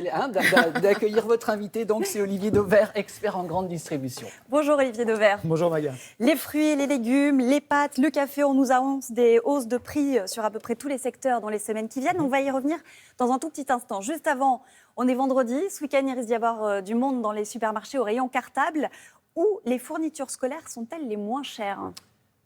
d'accueillir votre invité. Donc, c'est Olivier Dauvert, expert en grande distribution. Bonjour Olivier Dauvert. Bonjour Maga. Les fruits, les légumes, les pâtes, le café, on nous annonce des hausses de prix sur à peu près tous les secteurs dans les semaines qui viennent. On va y revenir dans un tout petit instant. Juste avant, on est vendredi. Ce week-end, il risque d'y avoir du monde dans les supermarchés au rayon cartable. Où les fournitures scolaires sont-elles les moins chères ?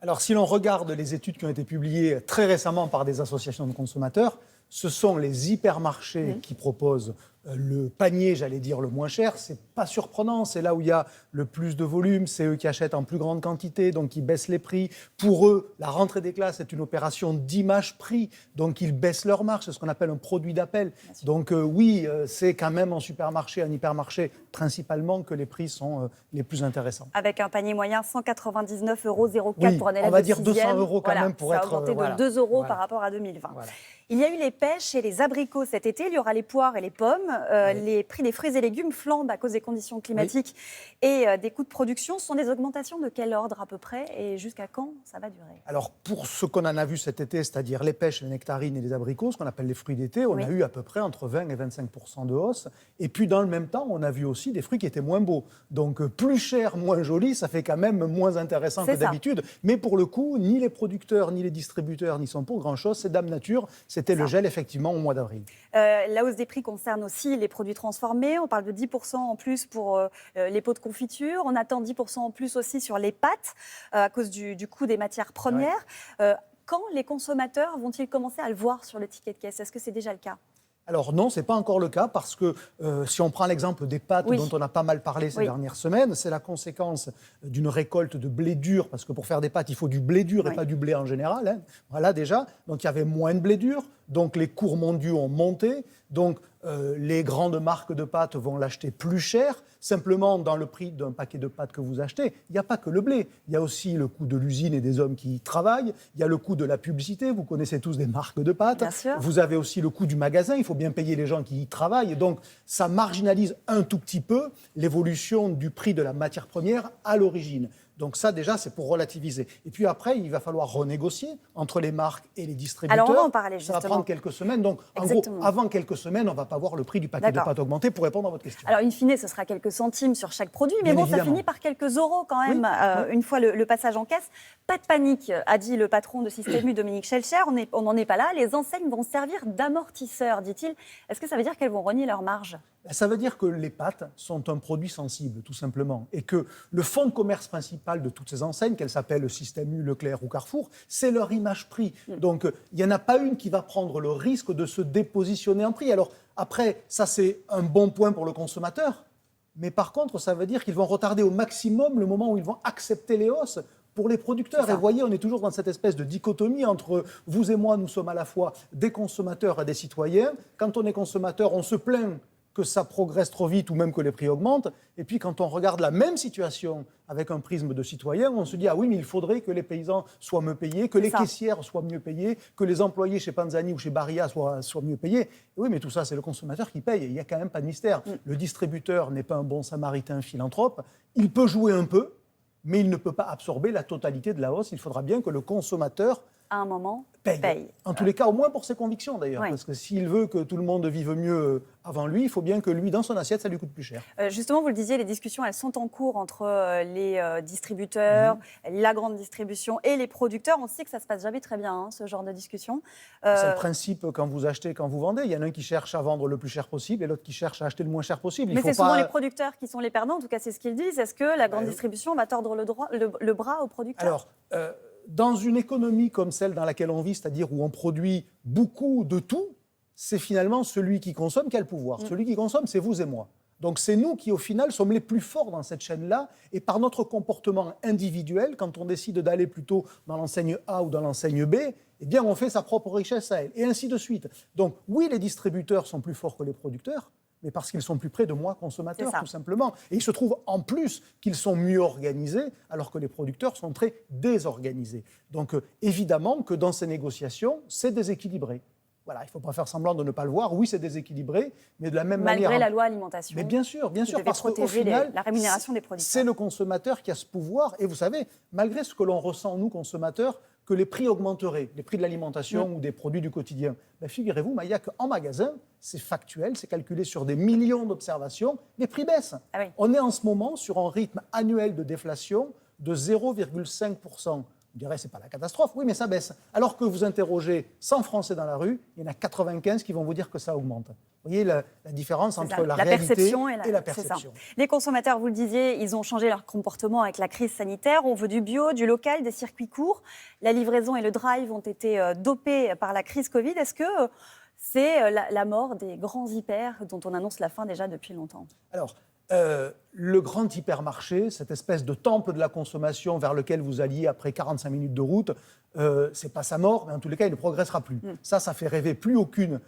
Alors, si l'on regarde les études qui ont été publiées très récemment par des associations de consommateurs, ce sont les hypermarchés qui proposent le panier, j'allais dire, le moins cher. C'est pas surprenant, c'est là où il y a le plus de volume, c'est eux qui achètent en plus grande quantité, donc ils baissent les prix. Pour eux, la rentrée des classes est une opération d'image-prix, donc ils baissent leur marge, c'est ce qu'on appelle un produit d'appel. Donc oui, c'est quand même en supermarché, en hypermarché, principalement que les prix sont les plus intéressants. Avec un panier moyen 199,04 € oui, pour un élève on va de dire 6e. 200 € quand même pour être... Ça a augmenté de 2 € par rapport à 2020. Voilà. Il y a eu les pêches et les abricots cet été, il y aura les poires et les pommes. Les prix des fruits et légumes flambent à cause des conditions climatiques et des coûts de production. Ce sont des augmentations de quel ordre à peu près et jusqu'à quand ça va durer ? Alors pour ce qu'on en a vu cet été, c'est-à-dire les pêches, les nectarines et les abricots, ce qu'on appelle les fruits d'été, on a eu à peu près entre 20 et 25% de hausse. Et puis dans le même temps, on a vu aussi des fruits qui étaient moins beaux. Donc plus cher, moins joli, ça fait quand même moins intéressant que d'habitude. Mais pour le coup, ni les producteurs, ni les distributeurs n'y sont pour grand-chose. C'est Dame Nature. C'était le gel, effectivement, au mois d'avril. La hausse des prix concerne aussi les produits transformés. On parle de 10% en plus pour les pots de confiture. On attend 10% en plus aussi sur les pâtes à cause du coût des matières premières. Quand les consommateurs vont-ils commencer à le voir sur le ticket de caisse ? Est-ce que c'est déjà le cas ? Alors non, ce n'est pas encore le cas parce que si on prend l'exemple des pâtes dont on a pas mal parlé ces dernières semaines, c'est la conséquence d'une récolte de blé dur parce que pour faire des pâtes, il faut du blé dur et pas du blé en général. Hein. Voilà déjà, donc il y avait moins de blé dur, donc les cours mondiaux ont monté, donc les grandes marques de pâtes vont l'acheter plus cher. Simplement, dans le prix d'un paquet de pâtes que vous achetez, il n'y a pas que le blé. Il y a aussi le coût de l'usine et des hommes qui y travaillent. Il y a le coût de la publicité. Vous connaissez tous des marques de pâtes. Vous avez aussi le coût du magasin. Il faut bien payer les gens qui y travaillent. Donc, ça marginalise un tout petit peu l'évolution du prix de la matière première à l'origine. Donc ça, déjà, c'est pour relativiser. Et puis après, il va falloir renégocier entre les marques et les distributeurs. Alors, on va en parler, justement. Ça va prendre quelques semaines. Donc, en gros, avant quelques semaines, on ne va pas voir le prix du paquet de pâtes augmenter pour répondre à votre question. Alors, in fine, ce sera quelques centimes sur chaque produit. Mais bon, ça finit par quelques euros quand même, une fois le passage en caisse. Pas de panique, a dit le patron de Système U, Dominique Schelcher. On n'en est pas là. Les enseignes vont servir d'amortisseurs, dit-il. Est-ce que ça veut dire qu'elles vont rogner leur marge ? Ça veut dire que les pâtes sont un produit sensible, tout simplement. Et que le fonds de commerce principal de toutes ces enseignes, qu'elles s'appellent Système U, Leclerc ou Carrefour, c'est leur image prix. Donc, il n'y en a pas une qui va prendre le risque de se dépositionner en prix. Alors, après, ça, c'est un bon point pour le consommateur. Mais par contre, ça veut dire qu'ils vont retarder au maximum le moment où ils vont accepter les hausses pour les producteurs. Et vous voyez, on est toujours dans cette espèce de dichotomie entre vous et moi, nous sommes à la fois des consommateurs et des citoyens. Quand on est consommateur, on se plaint que ça progresse trop vite ou même que les prix augmentent. Et puis quand on regarde la même situation avec un prisme de citoyen, on se dit « Ah oui, mais il faudrait que les paysans soient mieux payés, que les caissières soient mieux payées, que les employés chez Panzani ou chez Barilla soient mieux payés. » Oui, mais tout ça, c'est le consommateur qui paye. Il n'y a quand même pas de mystère. Le distributeur n'est pas un bon samaritain philanthrope. Il peut jouer un peu, mais il ne peut pas absorber la totalité de la hausse. Il faudra bien que le consommateur à un moment, paye. En tous les cas, au moins pour ses convictions d'ailleurs. Parce que s'il veut que tout le monde vive mieux avant lui, il faut bien que lui, dans son assiette, ça lui coûte plus cher. Justement, vous le disiez, les discussions, elles sont en cours entre les distributeurs, la grande distribution et les producteurs. On sait que ça ne se passe jamais très bien, ce genre de discussion. C'est le principe quand vous achetez, quand vous vendez. Il y en a un qui cherche à vendre le plus cher possible et l'autre qui cherche à acheter le moins cher possible. Mais c'est souvent les producteurs qui sont les perdants, en tout cas c'est ce qu'ils disent. Est-ce que la grande distribution va tordre le bras aux producteurs ? Alors, dans une économie comme celle dans laquelle on vit, c'est-à-dire où on produit beaucoup de tout, c'est finalement celui qui consomme qui a le pouvoir. Celui qui consomme, c'est vous et moi. Donc c'est nous qui, au final, sommes les plus forts dans cette chaîne-là. Et par notre comportement individuel, quand on décide d'aller plutôt dans l'enseigne A ou dans l'enseigne B, eh bien, on fait sa propre richesse à elle. Et ainsi de suite. Donc oui, les distributeurs sont plus forts que les producteurs, mais parce qu'ils sont plus près de moi, consommateurs, tout simplement. Et il se trouve en plus qu'ils sont mieux organisés, alors que les producteurs sont très désorganisés. Donc évidemment que dans ces négociations, c'est déséquilibré. Voilà, il ne faut pas faire semblant de ne pas le voir. Oui, c'est déséquilibré, mais de la même manière... Malgré la loi alimentation. Mais bien sûr, parce qu'au final, la rémunération des producteurs. C'est le consommateur qui a ce pouvoir. Et vous savez, malgré ce que l'on ressent, nous, consommateurs, que les prix augmenteraient, les prix de l'alimentation ou des produits du quotidien. Ben, figurez-vous, Maya, qu'en magasin, c'est factuel, c'est calculé sur des millions d'observations, les prix baissent. Ah oui. On est en ce moment sur un rythme annuel de déflation de 0,5%. Vous direz, c'est pas la catastrophe. Oui, mais ça baisse. Alors que vous interrogez 100 Français dans la rue, il y en a 95 qui vont vous dire que ça augmente. Vous voyez la différence C'est entre ça, la la réalité perception et la c'est ça. perception. Les consommateurs, vous le disiez, ils ont changé leur comportement avec la crise sanitaire. On veut du bio, du local, des circuits courts. La livraison et le drive ont été dopés par la crise Covid. Est-ce que c'est la mort des grands hypers dont on annonce la fin déjà depuis longtemps? Alors, le grand hypermarché, cette espèce de temple de la consommation vers lequel vous alliez après 45 minutes de route, c'est pas sa mort, mais en tous les cas, il ne progressera plus. Ça fait rêver plus aucune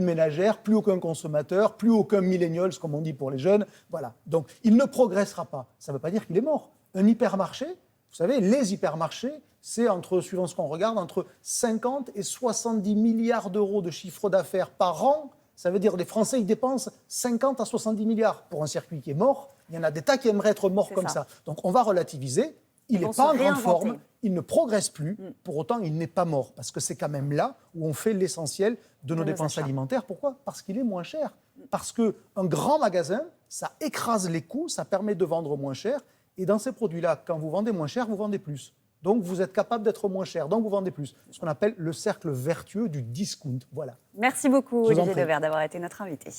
ménagère, plus aucun consommateur, plus aucun millennials, comme on dit pour les jeunes. Voilà. Donc, il ne progressera pas. Ça ne veut pas dire qu'il est mort. Un hypermarché, vous savez, les hypermarchés, c'est suivant ce qu'on regarde, entre 50 et 70 milliards d'euros de chiffre d'affaires par an. Ça veut dire que les Français, ils dépensent 50 à 70 milliards pour un circuit qui est mort. Il y en a des tas qui aimeraient être morts comme ça. Donc, on va relativiser. Il n'est pas en grande forme, il ne progresse plus. Pour autant, il n'est pas mort. Parce que c'est quand même là où on fait l'essentiel de nos dépenses alimentaires. Pourquoi ? Parce qu'il est moins cher. Parce qu'un grand magasin, ça écrase les coûts, ça permet de vendre moins cher. Et dans ces produits-là, quand vous vendez moins cher, vous vendez plus. Donc, vous êtes capable d'être moins cher, donc vous vendez plus. Ce qu'on appelle le cercle vertueux du discount. Voilà. Merci beaucoup, Je vous en Olivier prie. Dauvert, d'avoir été notre invité.